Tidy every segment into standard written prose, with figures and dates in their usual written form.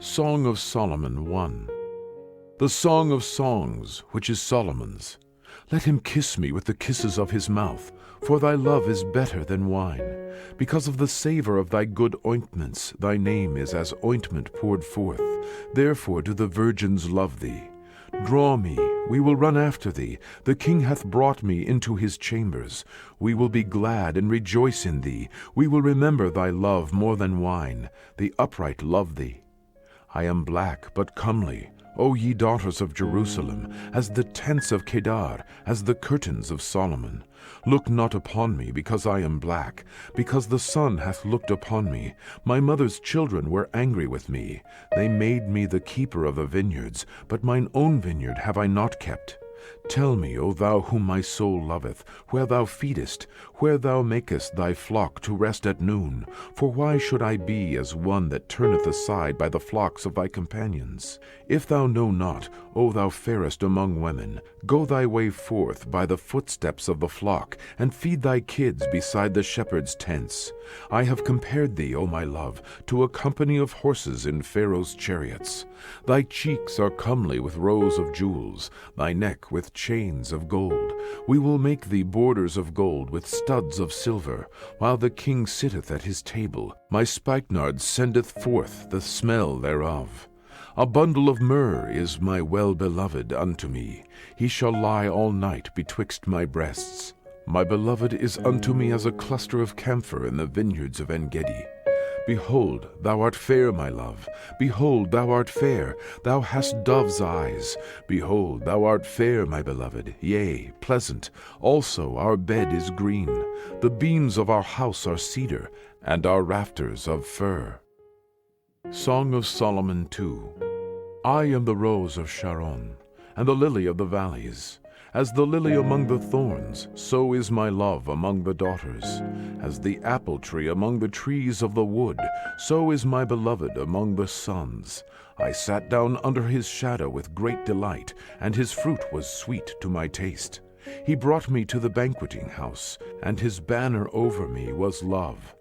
Song of Solomon 1. The Song of Songs, which is Solomon's. Let him kiss me with the kisses of his mouth, for thy love is better than wine. Because of the savor of thy good ointments, thy name is as ointment poured forth. Therefore do the virgins love thee. Draw me, we will run after thee. The king hath brought me into his chambers. We will be glad and rejoice in thee. We will remember thy love more than wine. The upright love thee. I am black but comely, O ye daughters of Jerusalem, as the tents of Kedar, as the curtains of Solomon. Look not upon me, because I am black, because the sun hath looked upon me. My mother's children were angry with me. They made me the keeper of the vineyards, but mine own vineyard have I not kept. Tell me, O thou whom my soul loveth, where thou feedest, where thou makest thy flock to rest at noon. For why should I be as one that turneth aside by the flocks of thy companions? If thou know not, O thou fairest among women, go thy way forth by the footsteps of the flock, and feed thy kids beside the shepherds' tents. I have compared thee, O my love, to a company of horses in Pharaoh's chariots. Thy cheeks are comely with rows of jewels, thy neck with chains of gold. We will make thee borders of gold with studs of silver, while the king sitteth at his table. My spikenard sendeth forth the smell thereof. A bundle of myrrh is my well-beloved unto me. He shall lie all night betwixt my breasts. My beloved is unto me as a cluster of camphor in the vineyards of En-gedi. Behold, thou art fair, my love. Behold, thou art fair. Thou hast dove's eyes. Behold, thou art fair, my beloved, yea, pleasant. Also our bed is green. The beams of our house are cedar, and our rafters of fir. Song of Solomon 2. I am the rose of Sharon, and the lily of the valleys. As the lily among the thorns, so is my love among the daughters. As the apple tree among the trees of the wood, so is my beloved among the sons. I sat down under his shadow with great delight, and his fruit was sweet to my taste. He brought me to the banqueting house, and his banner over me was love.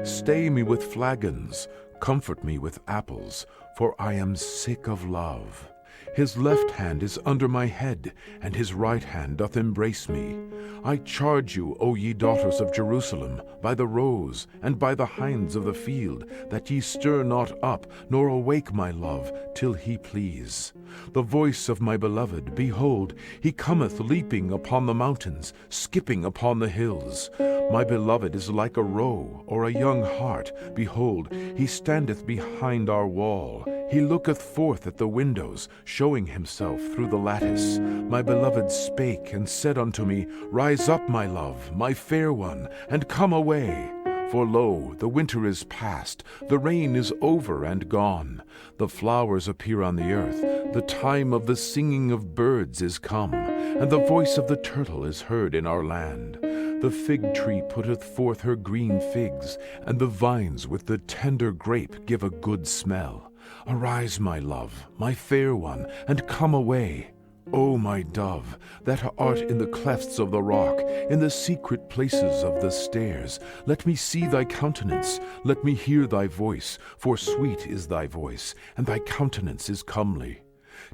Stay me with flagons, comfort me with apples, for I am sick of love. His left hand is under my head, and his right hand doth embrace me. I charge you, O ye daughters of Jerusalem, by the roes, and by the hinds of the field, that ye stir not up, nor awake my love, till he please. The voice of my beloved, behold, he cometh leaping upon the mountains, skipping upon the hills. My beloved is like a roe, or a young hart. Behold, he standeth behind our wall. He looketh forth at the windows, showing himself through the lattice. My beloved spake and said unto me, Rise up, my love, my fair one, and come away. For lo, the winter is past, the rain is over and gone. The flowers appear on the earth, the time of the singing of birds is come, and the voice of the turtle is heard in our land. The fig tree putteth forth her green figs, and the vines with the tender grape give a good smell. Arise, my love, my fair one, and come away. O my dove, that art in the clefts of the rock, in the secret places of the stairs, let me see thy countenance, let me hear thy voice, for sweet is thy voice, and thy countenance is comely.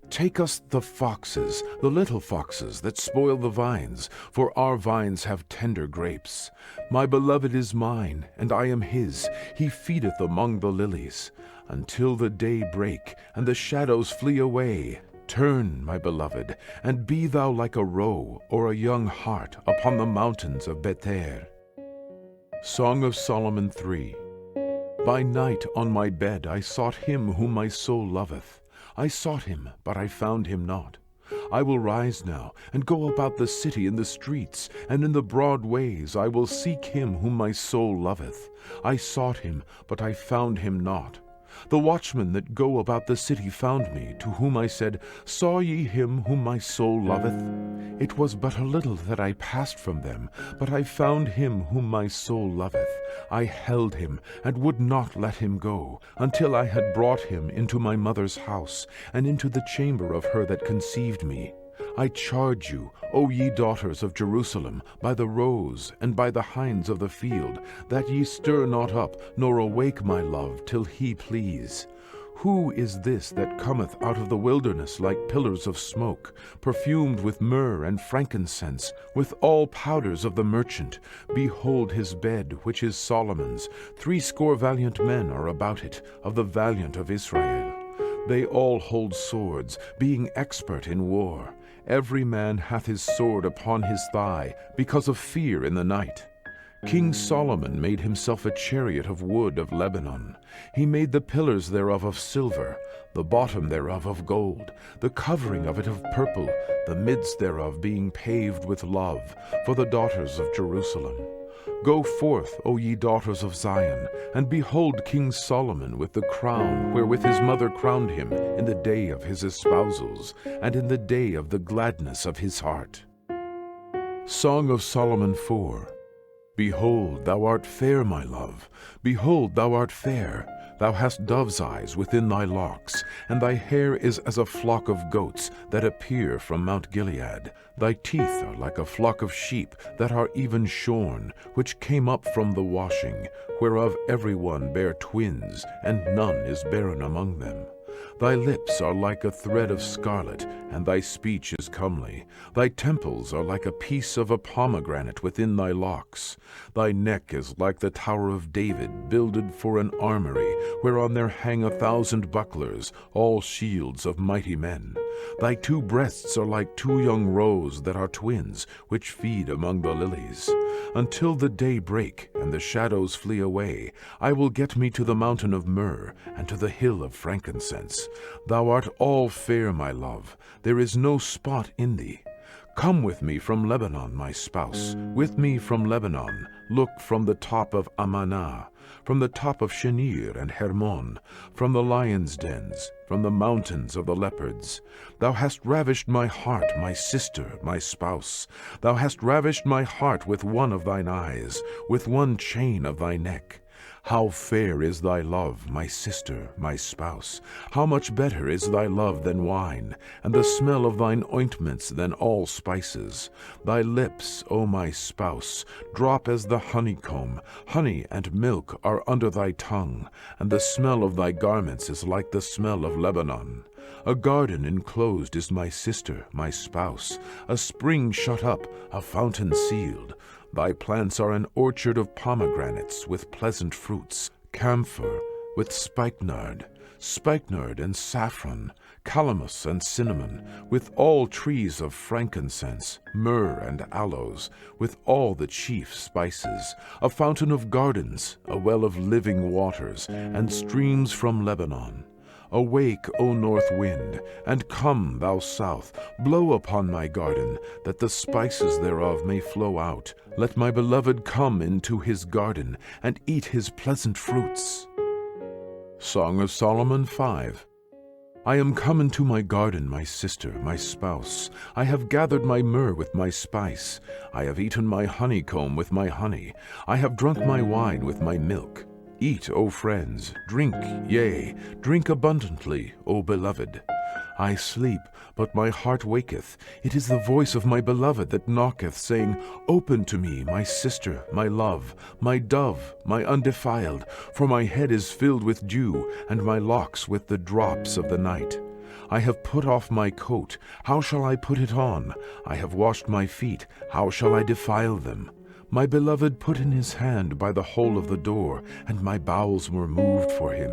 Take us the foxes, the little foxes that spoil the vines, for our vines have tender grapes. My beloved is mine, and I am his. He feedeth among the lilies. Until the day break, and the shadows flee away. Turn, my beloved, and be thou like a roe or a young hart upon the mountains of Bether. Song of Solomon 3. By night on my bed I sought him whom my soul loveth. I sought him, but I found him not. I will rise now, and go about the city in the streets, and in the broad ways I will seek him whom my soul loveth. I sought him, but I found him not. The watchmen that go about the city found me, to whom I said, Saw ye him whom my soul loveth? It was but a little that I passed from them, but I found him whom my soul loveth. I held him, and would not let him go, until I had brought him into my mother's house, and into the chamber of her that conceived me. I charge you, O ye daughters of Jerusalem, by the roes and by the hinds of the field, that ye stir not up, nor awake my love, till he please. Who is this that cometh out of the wilderness like pillars of smoke, perfumed with myrrh and frankincense, with all powders of the merchant? Behold his bed, which is Solomon's. 80 valiant men are about it, of the valiant of Israel. They all hold swords, being expert in war. Every man hath his sword upon his thigh, because of fear in the night. King Solomon made himself a chariot of wood of Lebanon. He made the pillars thereof of silver, the bottom thereof of gold, the covering of it of purple, the midst thereof being paved with love, for the daughters of Jerusalem. Go forth, O ye daughters of Zion, and behold King Solomon with the crown wherewith his mother crowned him in the day of his espousals, and in the day of the gladness of his heart. Song of Solomon 4. Behold, thou art fair, my love. Behold, thou art fair. Thou hast dove's eyes within thy locks, and thy hair is as a flock of goats that appear from Mount Gilead. Thy teeth are like a flock of sheep that are even shorn, which came up from the washing, whereof every one bare twins, and none is barren among them. Thy lips are like a thread of scarlet, and thy speech is comely. Thy temples are like a piece of a pomegranate within thy locks. Thy neck is like the tower of David, builded for an armory, whereon there hang 1,000 bucklers, all shields of mighty men. Thy 2 breasts are like 2 young roes that are twins, which feed among the lilies. Until the day break, and the shadows flee away, I will get me to the mountain of myrrh, and to the hill of frankincense. Thou art all fair, my love, there is no spot in thee. Come with me from Lebanon, my spouse, with me from Lebanon. Look from the top of Amanah, from the top of Shenir and Hermon, from the lions' dens, from the mountains of the leopards. Thou hast ravished my heart, my sister, my spouse. Thou hast ravished my heart with one of thine eyes, with one chain of thy neck. How fair is thy love, my sister, my spouse! How much better is thy love than wine, and the smell of thine ointments than all spices. Thy lips, O my spouse, drop as the honeycomb. Honey and milk are under thy tongue, and the smell of thy garments is like the smell of Lebanon. A garden enclosed is my sister, my spouse, a spring shut up, a fountain sealed. Thy plants are an orchard of pomegranates with pleasant fruits, camphor with spikenard and saffron, calamus and cinnamon, with all trees of frankincense, myrrh and aloes, with all the chief spices, a fountain of gardens, a well of living waters, and streams from Lebanon. Awake, O north wind, and come, thou south, blow upon my garden, that the spices thereof may flow out. Let my beloved come into his garden, and eat his pleasant fruits. Song of Solomon 5. I am come into my garden, my sister, my spouse. I have gathered my myrrh with my spice. I have eaten my honeycomb with my honey. I have drunk my wine with my milk. Eat, O friends, drink, yea, drink abundantly, O beloved. I sleep, but my heart waketh. It is the voice of my beloved that knocketh, saying, Open to me, my sister, my love, my dove, my undefiled, for my head is filled with dew, and my locks with the drops of the night. I have put off my coat, how shall I put it on? I have washed my feet, how shall I defile them? My beloved put in his hand by the hole of the door, and my bowels were moved for him.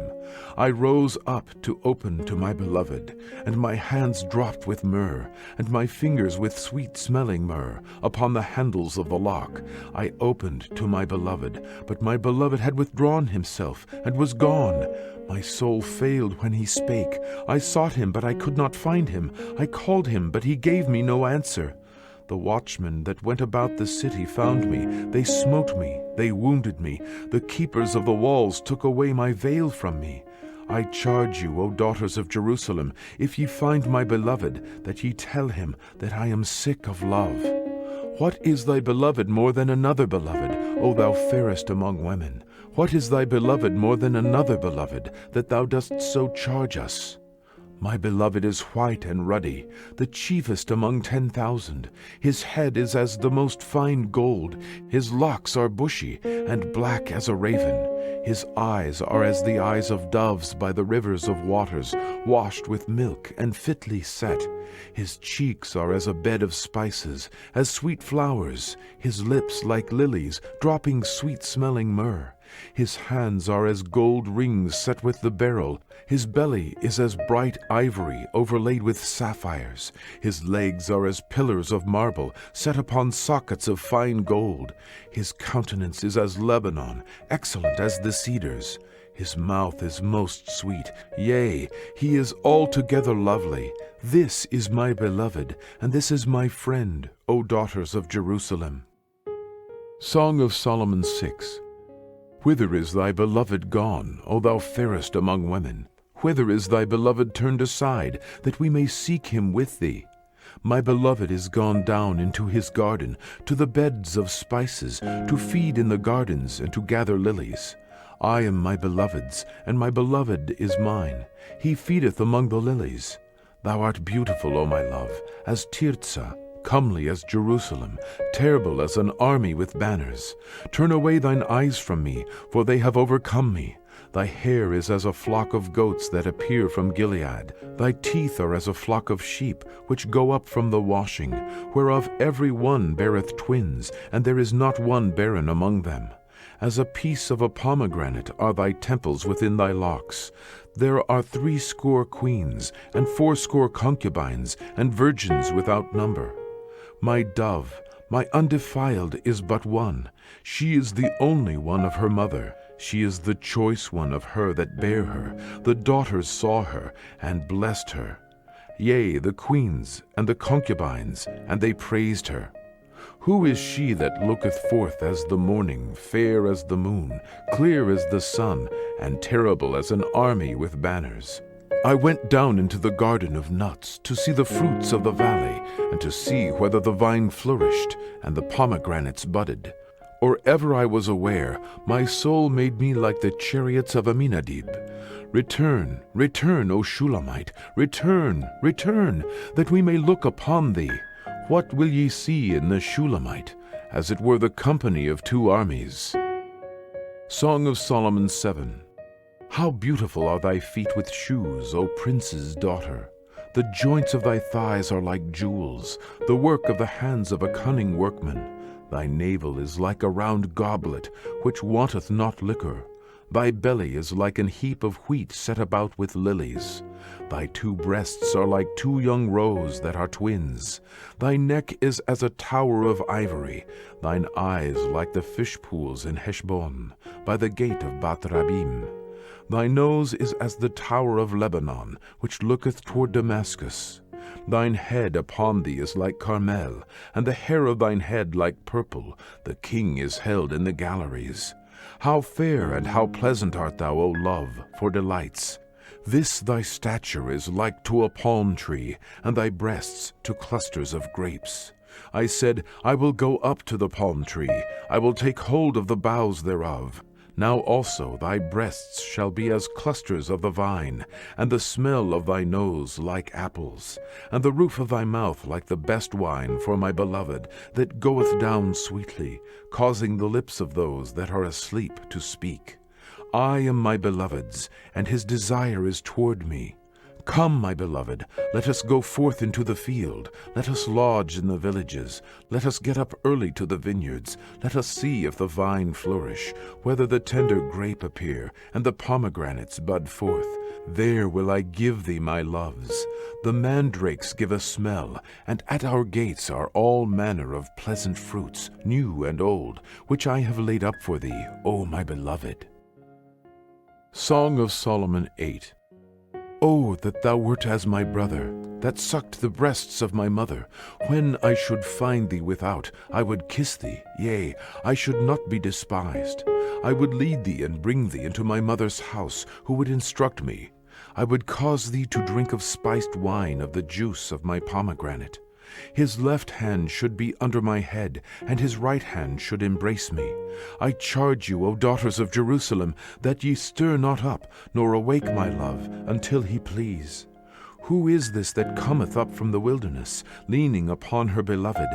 I rose up to open to my beloved, and my hands dropped with myrrh, and my fingers with sweet-smelling myrrh, upon the handles of the lock. I opened to my beloved, but my beloved had withdrawn himself, and was gone. My soul failed when he spake. I sought him, but I could not find him. I called him, but he gave me no answer. The watchmen that went about the city found me. They smote me, they wounded me. The keepers of the walls took away my veil from me. I charge you, O daughters of Jerusalem, if ye find my beloved, that ye tell him that I am sick of love. What is thy beloved more than another beloved, O thou fairest among women? What is thy beloved more than another beloved, that thou dost so charge us? My beloved is white and ruddy, the chiefest among 10,000. His head is as the most fine gold. His locks are bushy, and black as a raven. His eyes are as the eyes of doves by the rivers of waters, washed with milk and fitly set. His cheeks are as a bed of spices, as sweet flowers, his lips like lilies, dropping sweet-smelling myrrh. His hands are as gold rings set with the beryl. His belly is as bright ivory overlaid with sapphires. His legs are as pillars of marble set upon sockets of fine gold. His countenance is as Lebanon, excellent as the cedars. His mouth is most sweet, yea, he is altogether lovely. This is my beloved, and this is my friend, O daughters of Jerusalem. Song of Solomon 6. Whither is thy beloved gone, O thou fairest among women? Whither is thy beloved turned aside, that we may seek him with thee? My beloved is gone down into his garden, to the beds of spices, to feed in the gardens, and to gather lilies. I am my beloved's, and my beloved is mine. He feedeth among the lilies. Thou art beautiful, O my love, as Tirzah, comely as Jerusalem, terrible as an army with banners. Turn away thine eyes from me, for they have overcome me. Thy hair is as a flock of goats that appear from Gilead. Thy teeth are as a flock of sheep, which go up from the washing, whereof every one beareth twins, and there is not one barren among them. As a piece of a pomegranate are thy temples within thy locks. There are 80 queens, and 80 concubines, and virgins without number. My dove, my undefiled, is but one. She is the only one of her mother. She is the choice one of her that bare her. The daughters saw her, and blessed her. Yea, the queens, and the concubines, and they praised her. Who is she that looketh forth as the morning, fair as the moon, clear as the sun, and terrible as an army with banners? I went down into the garden of nuts, to see the fruits of the valley, and to see whether the vine flourished, and the pomegranates budded. Or ever I was aware, my soul made me like the chariots of Aminadab. Return, return, O Shulamite, return, return, that we may look upon thee. What will ye see in the Shulamite? As it were the company of 2 armies. Song of Solomon 7. How beautiful are thy feet with shoes, O prince's daughter! The joints of thy thighs are like jewels, the work of the hands of a cunning workman. Thy navel is like a round goblet, which wanteth not liquor. Thy belly is like an heap of wheat set about with lilies. Thy 2 breasts are like 2 young roes that are twins. Thy neck is as a tower of ivory. Thine eyes like the fish pools in Heshbon, by the gate of Bath-rabbim. Thy nose is as the tower of Lebanon, which looketh toward Damascus. Thine head upon thee is like Carmel, and the hair of thine head like purple. The king is held in the galleries. How fair and how pleasant art thou, O love, for delights! This thy stature is like to a palm tree, and thy breasts to clusters of grapes. I said, I will go up to the palm tree, I will take hold of the boughs thereof. Now also thy breasts shall be as clusters of the vine, and the smell of thy nose like apples, and the roof of thy mouth like the best wine for my beloved, that goeth down sweetly, causing the lips of those that are asleep to speak. I am my beloved's, and his desire is toward me. Come, my beloved, let us go forth into the field. Let us lodge in the villages. Let us get up early to the vineyards. Let us see if the vine flourish, whether the tender grape appear, and the pomegranates bud forth. There will I give thee my loves. The mandrakes give a smell, and at our gates are all manner of pleasant fruits, new and old, which I have laid up for thee, O my beloved. Song of Solomon 8. Oh, that thou wert as my brother, that sucked the breasts of my mother. When I should find thee without, I would kiss thee, yea, I should not be despised. I would lead thee and bring thee into my mother's house, who would instruct me. I would cause thee to drink of spiced wine of the juice of my pomegranate. His left hand should be under my head, and his right hand should embrace me. I charge you, O daughters of Jerusalem, that ye stir not up, nor awake my love, until he please. Who is this that cometh up from the wilderness, leaning upon her beloved?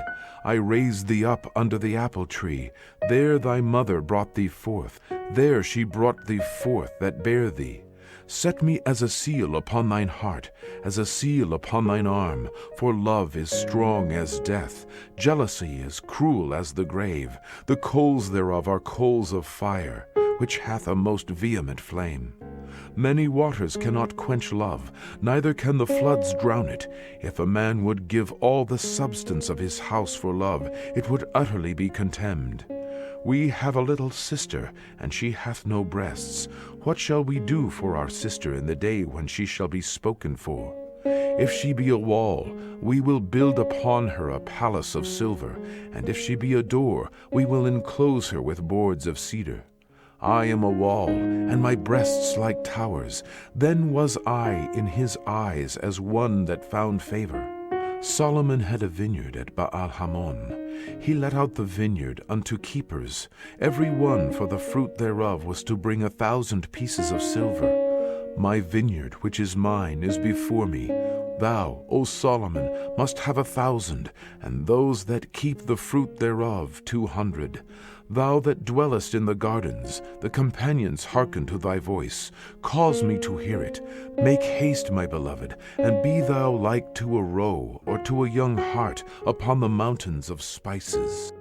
I raised thee up under the apple tree. There thy mother brought thee forth. There she brought thee forth that bare thee. Set me as a seal upon thine heart, as a seal upon thine arm. For love is strong as death, jealousy is cruel as the grave. The coals thereof are coals of fire, which hath a most vehement flame. Many waters cannot quench love, neither can the floods drown it. If a man would give all the substance of his house for love, it would utterly be contemned. We have a little sister, and she hath no breasts. What shall we do for our sister in the day when she shall be spoken for? If she be a wall, we will build upon her a palace of silver, and if she be a door, we will enclose her with boards of cedar. I am a wall, and my breasts like towers. Then was I in his eyes as one that found favor. Solomon had a vineyard at Baal-Hamon. He let out the vineyard unto keepers. Every one for the fruit thereof was to bring 1,000 pieces of silver. My vineyard, which is mine, is before me. Thou, O Solomon, must have 1,000, and those that keep the fruit thereof 200. Thou that dwellest in the gardens, the companions hearken to thy voice. Cause me to hear it. Make haste, my beloved, and be thou like to a roe or to a young hart upon the mountains of spices.